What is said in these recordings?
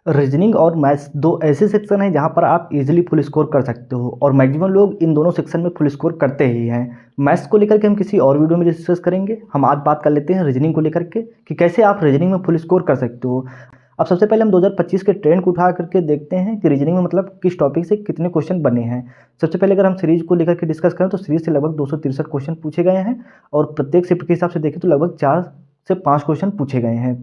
Reasoning और maths दो ऐसे सेक्शन हैं जहां पर आप इजीली फुल स्कोर कर सकते हो और मैक्सिमम लोग इन दोनों सेक्शन में फुल स्कोर करते ही हैं। मैथ्स को लेकर के हम किसी और वीडियो में डिस्कस करेंगे। हम आज बात कर लेते हैं रीजनिंग को लेकर के कि कैसे आप रीजनिंग में फुल स्कोर कर सकते हो। अब सबसे पहले हम 2025 के ट्रेंड को उठा करके देखते हैं कि रीजनिंग में मतलब किस टॉपिक से कितने क्वेश्चन बने हैं। सबसे पहले अगर हम सीरीज को लेकर के डिस्कस करें तो सीरीज से लगभग 263 क्वेश्चन पूछे गए हैं और प्रत्येक शिफ्ट के हिसाब से देखें तो लगभग 4 से 5 क्वेश्चन पूछे गए हैं।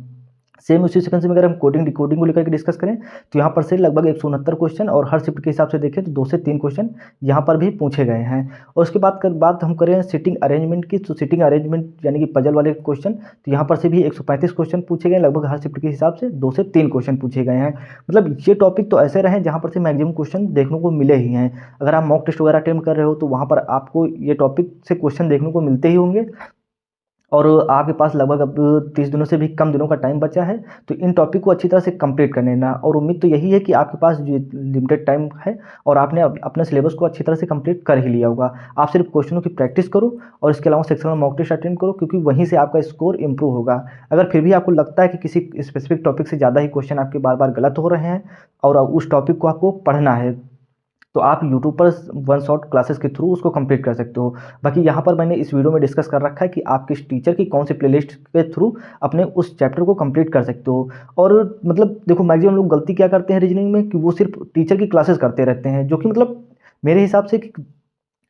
सेम उसी सेकंड में अगर हम कोडिंग डिकोडिंग को लेकर के डिस्कस करें तो यहाँ पर से लगभग 169 क्वेश्चन और हर शिफ्ट के हिसाब से देखें तो 2 से 3 क्वेश्चन यहाँ पर भी पूछे गए हैं। और उसके बाद बात हम करें सिटिंग अरेंजमेंट की, तो सिटिंग अरेंजमेंट यानी कि पजल वाले क्वेश्चन, तो यहाँ पर से भी 135 क्वेश्चन पूछे गए, लगभग हर शिफ्ट के हिसाब से 2 से 3 क्वेश्चन पूछे गए हैं। मतलब ये टॉपिक तो ऐसे रहे जहाँ पर से मैक्सिमम क्वेश्चन देखने को मिले ही हैं। अगर आप मॉक टेस्ट वगैरह अटेम्प्ट कर रहे हो तो वहाँ पर आपको ये टॉपिक से क्वेश्चन देखने को मिलते ही होंगे और आपके पास लगभग अब 30 दिनों से भी कम दिनों का टाइम बचा है। तो इन टॉपिक को अच्छी तरह से कंप्लीट कर लेना और उम्मीद तो यही है कि आपके पास जो लिमिटेड टाइम है और आपने अपने सिलेबस को अच्छी तरह से कंप्लीट कर ही लिया होगा। आप सिर्फ क्वेश्चनों की प्रैक्टिस करो और इसके अलावा सेक्शनल मॉक टेस्ट अटेंड करो, क्योंकि वहीं से आपका स्कोर इंप्रूव होगा। अगर फिर भी आपको लगता है कि किसी स्पेसिफिक टॉपिक से ज़्यादा ही क्वेश्चन आपके बार बार गलत हो रहे हैं और उस टॉपिक को आपको पढ़ना है तो आप यूट्यूब पर वन शॉट क्लासेस के थ्रू उसको कंप्लीट कर सकते हो। बाकी यहाँ पर मैंने इस वीडियो में डिस्कस कर रखा है कि आप किस टीचर की कौन सी प्लेलिस्ट के थ्रू अपने उस चैप्टर को कंप्लीट कर सकते हो। और मतलब देखो मैक्सिमम लोग गलती क्या करते हैं रीजनिंग में कि वो सिर्फ टीचर की क्लासेस करते रहते हैं, जो कि मतलब मेरे हिसाब से कि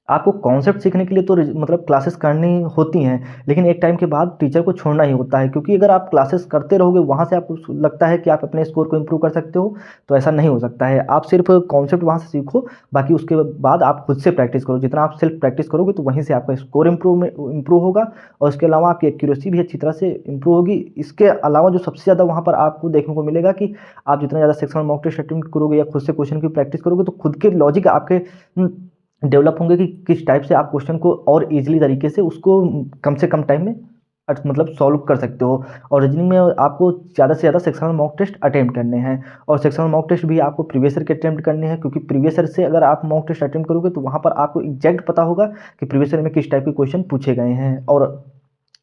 आपको कॉन्सेप्ट सीखने के लिए तो मतलब क्लासेस करनी होती हैं, लेकिन एक टाइम के बाद टीचर को छोड़ना ही होता है, क्योंकि अगर आप क्लासेस करते रहोगे वहाँ से आपको लगता है कि आप अपने स्कोर को इम्प्रूव कर सकते हो, तो ऐसा नहीं हो सकता है। आप सिर्फ कॉन्सेप्ट वहाँ से सीखो, बाकी उसके बाद आप खुद से प्रैक्टिस करो। जितना आप सेल्फ प्रैक्टिस करोगे तो वहीं से आपका स्कोर इम्प्रूव होगा और उसके अलावा आपकी एक्यूरेसी भी अच्छी तरह से इम्प्रूव होगी। इसके अलावा जो सबसे ज़्यादा वहाँ पर आपको देखने को मिलेगा कि आप जितना ज़्यादा सेक्शनल मॉक टेस्ट अटेम्प्ट करोगे या खुद से क्वेश्चन की प्रैक्टिस करोगे तो खुद के लॉजिक आपके डेवलप होंगे कि किस टाइप से आप क्वेश्चन को और इजीली तरीके से उसको कम से कम टाइम में मतलब सॉल्व कर सकते हो। और रीजनिंग में आपको ज़्यादा से ज़्यादा सेक्शनल मॉक टेस्ट अटेम्प्ट करने हैं और सेक्शनल मॉक टेस्ट भी आपको प्रीवियस ईयर के अटेम्प्ट करने हैं, क्योंकि प्रीवियस ईयर से अगर आप मॉक टेस्ट अटेम्प्ट करोगे तो वहाँ पर आपको एग्जैक्ट पता होगा कि प्रीवियस ईयर में किस टाइप के क्वेश्चन पूछे गए हैं। और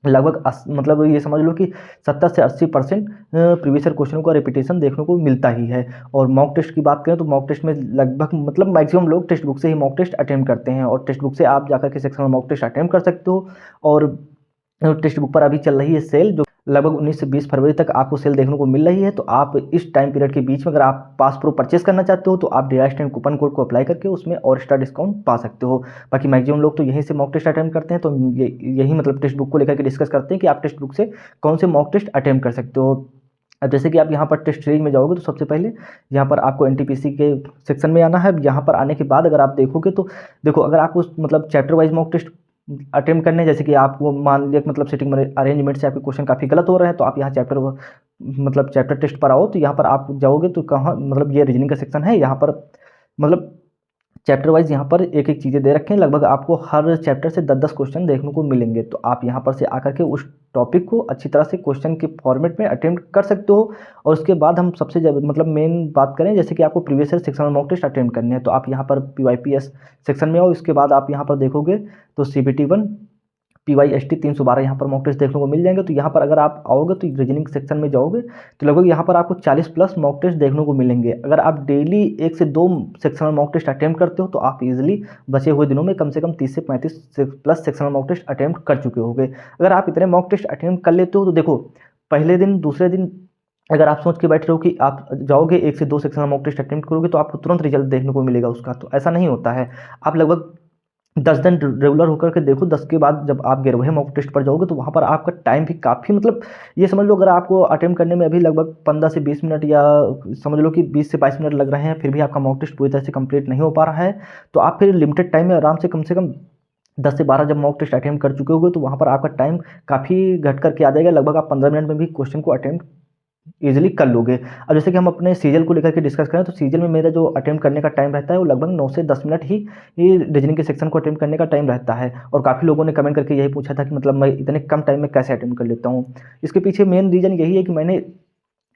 लगभग मतलब ये समझ लो कि 70 से 80% प्रीवियस ईयर क्वेश्चनों का रिपीटेशन देखने को मिलता ही है। और मॉक टेस्ट की बात करें तो मॉक टेस्ट में लगभग मतलब मैक्सिमम लोग टेक्स्ट बुक से ही मॉक टेस्ट अटेम्प्ट करते हैं और टेक्स्ट बुक से आप जाकर के सेक्शनल मॉक टेस्ट अटेम्प्ट कर सकते हो। और टेक्स्ट बुक पर अभी चल रही है सेल, जो लगभग 19 से 20 फरवरी तक आपको सेल देखने को मिल रही है। तो आप इस टाइम पीरियड के बीच में अगर आप पास प्रो परचेस करना चाहते हो तो आप डायरेक्ट एंड कूपन कोड को अप्लाई करके उसमें और एक्स्ट्रा डिस्काउंट पा सकते हो। बाकी मैक्सिमम लोग तो यहीं से मॉक टेस्ट अटेम्प्ट करते हैं, तो यही मतलब टेक्स्ट बुक को लेकर के डिस्कस करते हैं कि आप टेक्स्ट बुक से कौन से मॉक टेस्ट अटेम्प्ट कर सकते हो। अब जैसे कि आप यहाँ पर टेस्ट सीरीज में जाओगे तो सबसे पहले यहाँ पर आपको एनटीपीसी के सेक्शन में आना है। यहाँ पर आने के बाद अगर आप देखोगे तो देखो, अगर आपको मतलब chapter wise mock test attempt करने, जैसे कि आपको मान लिया मतलब सिटिंग अरेंजमेंट से आपके क्वेश्चन काफ़ी गलत हो रहे हैं तो आप यहाँ चैप्टर टेस्ट पर आओ। तो यहाँ पर आप जाओगे तो कहाँ मतलब ये रीजनिंग का सेक्शन है, यहाँ पर मतलब चैप्टर वाइज यहाँ पर एक एक चीज़ें दे रखे हैं। लगभग आपको हर चैप्टर से 10-10 क्वेश्चन देखने को मिलेंगे, तो आप यहाँ पर से आकर के उस टॉपिक को अच्छी तरह से क्वेश्चन के फॉर्मेट में अटेम्प्ट कर सकते हो। और उसके बाद हम सबसे मतलब मेन बात करें, जैसे कि आपको previous year sectional mock test attempt करने हैं तो आप यहाँ पर PYPS सेक्शन में आओ। इसके बाद आप यहाँ पर देखोगे तो CBT1 PYST 312 यहाँ पर मॉक टेस्ट देखने को मिल जाएंगे। तो यहाँ पर अगर आप आओगे तो रीजनिंग सेक्शन में जाओगे तो लगभग यहाँ पर आपको 40 प्लस मॉक टेस्ट देखने को मिलेंगे। अगर आप डेली 1 से 2 सेक्शनल मॉक टेस्ट अटेम्प्ट करते हो तो आप इजीली बचे हुए दिनों में कम से कम 30 से 35 plus sectional mock test attempt कर चुके होंगे। अगर आप इतने मॉक टेस्ट अटेम्प्ट कर लेते हो तो देखो, पहले दिन दूसरे दिन अगर आप सोच के बैठे रहो कि आप जाओगे 1 से 2 सेक्शनल मॉक टेस्ट अटेम्प्ट करोगे तो आपको तुरंत रिजल्ट देखने को मिलेगा उसका, तो ऐसा नहीं होता है। आप लगभग 10 दिन रेगुलर होकर के देखो, 10 के बाद जब आप 11वें मॉक टेस्ट पर जाओगे तो वहाँ पर आपका टाइम भी काफ़ी मतलब ये समझ लो, अगर आपको अटेम्प्ट करने में अभी लगभग 15 से 20 मिनट या समझ लो कि 20 से 22 मिनट लग रहे हैं, फिर भी आपका मॉक टेस्ट पूरी तरह से कंप्लीट नहीं हो पा रहा है, तो आप फिर लिमिटेड टाइम में आराम से कम 10 से 12 जब मॉक टेस्ट अटेम्प्ट कर चुके होगे तो वहाँ पर आपका टाइम काफ़ी घट करके आ जाएगा। लगभग आप 15 मिनट में भी क्वेश्चन को अटेम्प्ट ईजिली कर लोगे। अब जैसे कि हम अपने सीजल को लेकर के डिस्कस करें तो सीजल में मेरा जो अटेम्प्ट करने का टाइम रहता है वो लगभग 9 से 10 मिनट ही ये रीजनिंग के सेक्शन को अटेम्प्ट करने का टाइम रहता है। और काफ़ी लोगों ने कमेंट करके यही पूछा था कि मतलब मैं इतने कम टाइम में कैसे अटेम्प्ट कर लेता हूँ। इसके पीछे मेन रीज़न यही है कि मैंने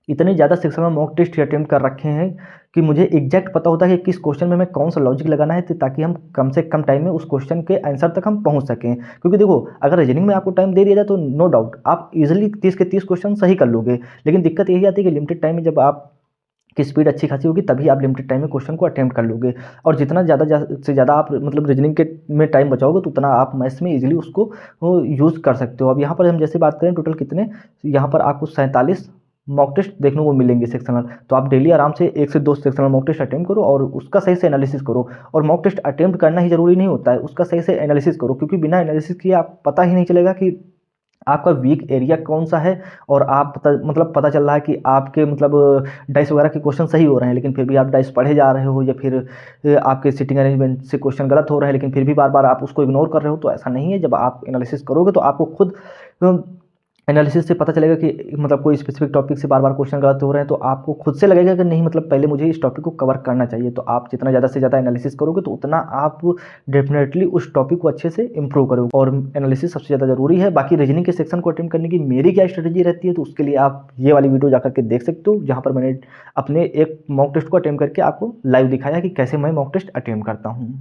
इतने ज़्यादा सेक्शनल मॉक टेस्ट अटेम्प्ट कर रखे हैं कि मुझे एग्जैक्ट पता होता है कि किस क्वेश्चन में मैं कौन सा लॉजिक लगाना है, ताकि हम कम से कम टाइम में उस क्वेश्चन के आंसर तक हम पहुंच सकें। क्योंकि देखो, अगर रीजनिंग में आपको टाइम दे दिया जाए तो नो डाउट आप इजीली 30 के 30 क्वेश्चन सही कर लोगे, लेकिन दिक्कत यही आती है कि लिमिटेड टाइम में जब आप की स्पीड अच्छी खासी होगी, तभी आप लिमिटेड टाइम में क्वेश्चन को अटेम्प्ट कर लोगे। और जितना ज़्यादा से ज़्यादा आप मतलब रीजनिंग के में टाइम बचाओगे तो उतना आप मैथ्स में इजीली उसको यूज़ कर सकते हो। अब यहाँ पर हम जैसे बात करें टोटल कितने, यहाँ पर आपको 47 मॉक टेस्ट देखने को मिलेंगे सेक्शनल। तो आप डेली आराम से 1 से 2 सेक्शनल मॉक टेस्ट अटेम्प्ट करो और उसका सही से एनालिसिस करो। और मॉक टेस्ट अटेम्प्ट करना ही ज़रूरी नहीं होता है, उसका सही से एनालिसिस करो, क्योंकि बिना एनालिसिस किए आप पता ही नहीं चलेगा कि आपका वीक एरिया कौन सा है। और आप पता चल रहा है कि आपके डाइस वगैरह के क्वेश्चन सही हो रहे हैं, लेकिन फिर भी आप डाइस पढ़े जा रहे हो, या फिर आपके सिटिंग अरेंजमेंट से क्वेश्चन गलत हो रहे हैं, लेकिन फिर भी बार बार आप उसको इग्नोर कर रहे हो। तो ऐसा नहीं है, जब आप एनालिसिस करोगे तो आपको खुद एनालिसिस से पता चलेगा कि कोई स्पेसिफिक टॉपिक से बार बार क्वेश्चन गलत हो रहे हैं, तो आपको खुद से लगेगा कि नहीं पहले मुझे इस टॉपिक को कवर करना चाहिए। तो आप जितना ज़्यादा से ज़्यादा एनालिसिस करोगे तो उतना आप डेफिनेटली उस टॉपिक को अच्छे से इंप्रूव करोगे। और एनालिसिस सबसे ज़्यादा ज़रूरी है। बाकी रीजनिंग के सेक्शन को अटेम्प्ट करने की मेरी क्या स्ट्रेटेजी रहती है, तो उसके लिए आप ये वाली वीडियो जाकर के देख सकते हो, जहाँ पर मैंने अपने एक मॉक टेस्ट को अटेम्प्ट करके आपको लाइव दिखाया कि कैसे मैं मॉक टेस्ट अटेम्प्ट करता हूँ।